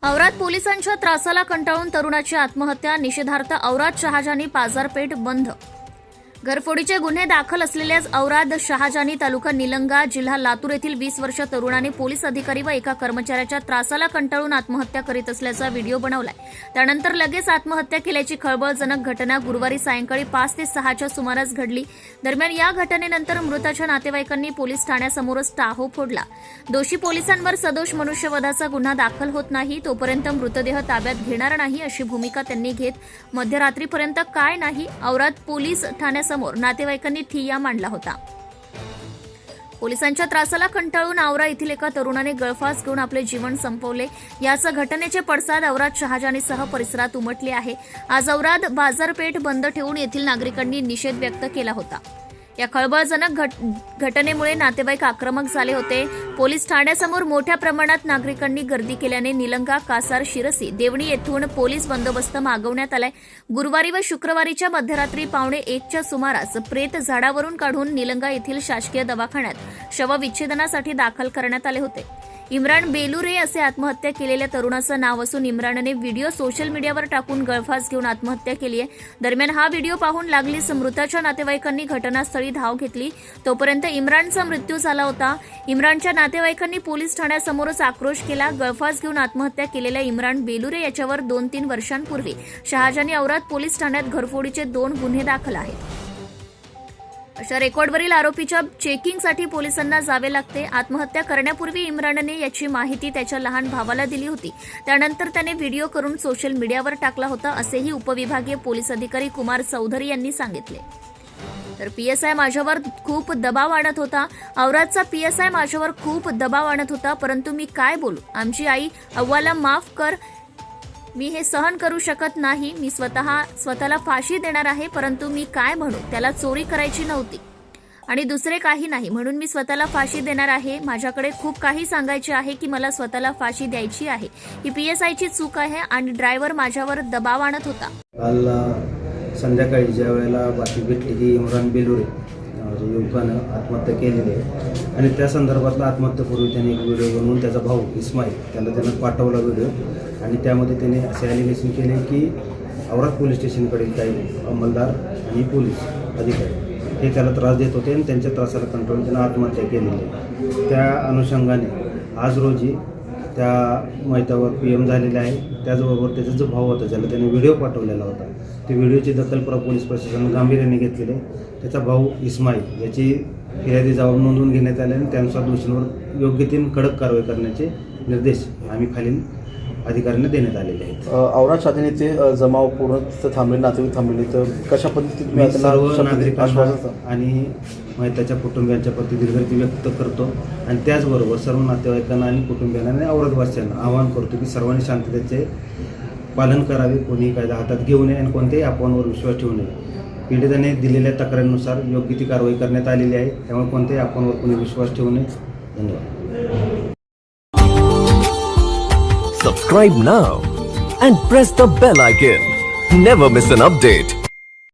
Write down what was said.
औराद पोलिसांच्या त्रासाला कंटाळून तरुणाची आत्महत्या. निषेधार्थ औराद शहाजानी बाजारपेठ बंद. घरफोडीचे गुन्हे दाखल असलेल्या औराद शहाजानी तालुका निलंगा जिल्हा लातूर येथील 20 वर्षीय तरुणाने पोलीस अधिकारी व एका कर्मचाऱ्याच्या त्रासाला कंटाळून आत्महत्या करीत असल्याचा व्हिडिओ बनवलाय. त्यानंतर लगेच आत्महत्या केल्याची खळबळजनक घटना गुरुवारी सायंकाळी 5 ते 6च्या सुमारास घडली. दरम्यान या घटनेनंतर मृताच्या नातेवाईकांनी पोलीस ठाण्यासमोरच टाहो फोडला. दोषी पोलिसांवर सदोष मनुष्यवधाचा गुन्हा दाखल होत नाही तोपर्यंत मृतदेह ताब्यात घेणार नाही अशी भूमिका त्यांनी घेत मध्यरात्रीपर्यंत काय नाही औराद पोलीस ठाण्यासमोर नातेवाईकांनी ठिय्या मांडला होता. पोलिसांच्या त्रासाला कंटाळून औरा येथील एका तरुणाने गळफास घेऊन आपले जीवन संपवले. याच घटनेचे पडसाद औराद शहाजानीसह परिसरात उमटले आहे. आज औराद बाजारपेठ बंद ठेवून येथील नागरिकांनी निषेध व्यक्त केला होता. या खळबळजनक घटनेमुळे नातेवाईक आक्रमक झाले होते. पोलीस ठाण्यासमोर मोठ्या प्रमाणात नागरिकांनी गर्दी केल्याने निलंगा, कासार, शिरसी, देवणी येथून पोलीस बंदोबस्त मागवण्यात आलाय. गुरुवारी व शुक्रवारीच्या मध्यरात्री 1:15च्या सुमारास प्रेत झाडावरून काढून निलंगा येथील शासकीय दवाखान्यात शवविच्छेदनासाठी दाखल करण्यात आले होते. इम्रान बेलुरे असे आत्महत्या केलेल्या तरुणाचं नाव असून इम्रानने व्हिडिओ सोशल मीडियावर टाकून गळफास घेऊन आत्महत्या केली आहे. दरम्यान हा व्हिडिओ पाहून लागलीच मृताच्या नातेवाईकांनी घटनास्थळी धाव घेतली. तोपर्यंत इम्रानचा मृत्यू झाला होता. इम्रानच्या नातेवाईकांनी पोलीस ठाण्यासमोरच आक्रोश केला. गळफास घेऊन आत्महत्या केलेल्या इम्रान बेलुरे याच्यावर 2-3 वर्षांपूर्वी शहाजानी औराद पोलीस ठाण्यात घरफोडीचे 2 गुन्हे दाखल आहेत. अशा रेकॉर्डवरील आरोपीच्या चेकिंगसाठी पोलिसांना जावे लागते. आत्महत्या करण्यापूर्वी इम्रानने याची माहिती त्याच्या लहान भावाला दिली होती. त्यानंतर त्याने व्हिडिओ करून सोशल मीडियावर टाकला होता असेही उपविभागीय पोलीस अधिकारी कुमार चौधरी यांनी सांगितले. तर पीएसआय माझ्यावर खूप दबाव आणत होता. औरादचा पीएसआय माझ्यावर खूप दबाव आणत होता. परंतु मी काय बोलू. आमची आई अव्वाला माफ कर. मी हे सहन करू शकत नाही. मी स्वतःला फाशी देणार आहे. परंतु मी काय म्हणू. त्याला चोरी करायची नव्हती आणि दुसरे काही नाही म्हणून मी स्वतःला फाशी देणार आहे. माझ्याकडे खूप काही सांगायचे आहे की मला स्वतःला फाशी द्यायची आहे. ही पीएसआयची चूक आहे आणि ड्रायव्हर माझ्यावर दबाव आणत होता. काल संध्याकाळी ज्या वेळेला बातमी भेटली की इम्रान बेलुरे युवकानं आत्महत्या केलेली आहे आणि त्या संदर्भातला आत्महत्येपूर्वी त्याने एक व्हिडिओ बनवून त्याचा भाऊ इस्माईल त्यानं पाठवला व्हिडिओ आणि त्यामध्ये त्याने असे ॲलिगेशन केले की औराद पोलीस स्टेशनकडील काही अंमलदार आणि पोलीस अधिकारी हे त्याला त्रास देत होते आणि त्यांच्या त्रासाला कंट्रोल त्यानं आत्महत्या केलेली आहे. त्या अनुषंगाने आज रोजी त्या मैतावर PM झालेले आहे. त्याचबरोबर त्याचा जो भाऊ होता ज्याला त्याने व्हिडिओ पाठवलेला होता ते व्हिडिओची दखल पोलीस प्रशासनाने गांभीर्याने घेतलेली आहे. त्याचा भाऊ इस्माईल याची फिर्यादी जबाब नोंदवून घेण्यात आले आणि त्यानुसार दोषींवर योग्य ती कडक कारवाई करण्याचे निर्देश आम्ही खालील अधिकाऱ्यांना देण्यात आलेले आहेत. औराद शहाजानीचे जमाव पूर्ण थांबले, नातेवाईक थांबले, तर कशा पद्धतीने सर्व नागरिकांना आणि त्याच्या कुटुंबियांच्या प्रति दिलगिरी व्यक्त करतो आणि त्याचबरोबर सर्व नातेवाईकांना आणि कुटुंबियांना आणि औरदवासियांना आवाहन करतो की सर्वांनी शांततेचे पालन करावे. कोणीही कायदा हातात घेऊ नये आणि कोणत्याही अफवांवर विश्वास ठेवू नये. पीडिताने दिलेल्या तक्रारीनुसार योग्य ती कारवाई करण्यात आलेली आहे. त्यामुळे कोणत्याही अफवांवर कोणी विश्वास ठेवू नये. धन्यवाद. Subscribe now and press the bell icon. Never miss an update.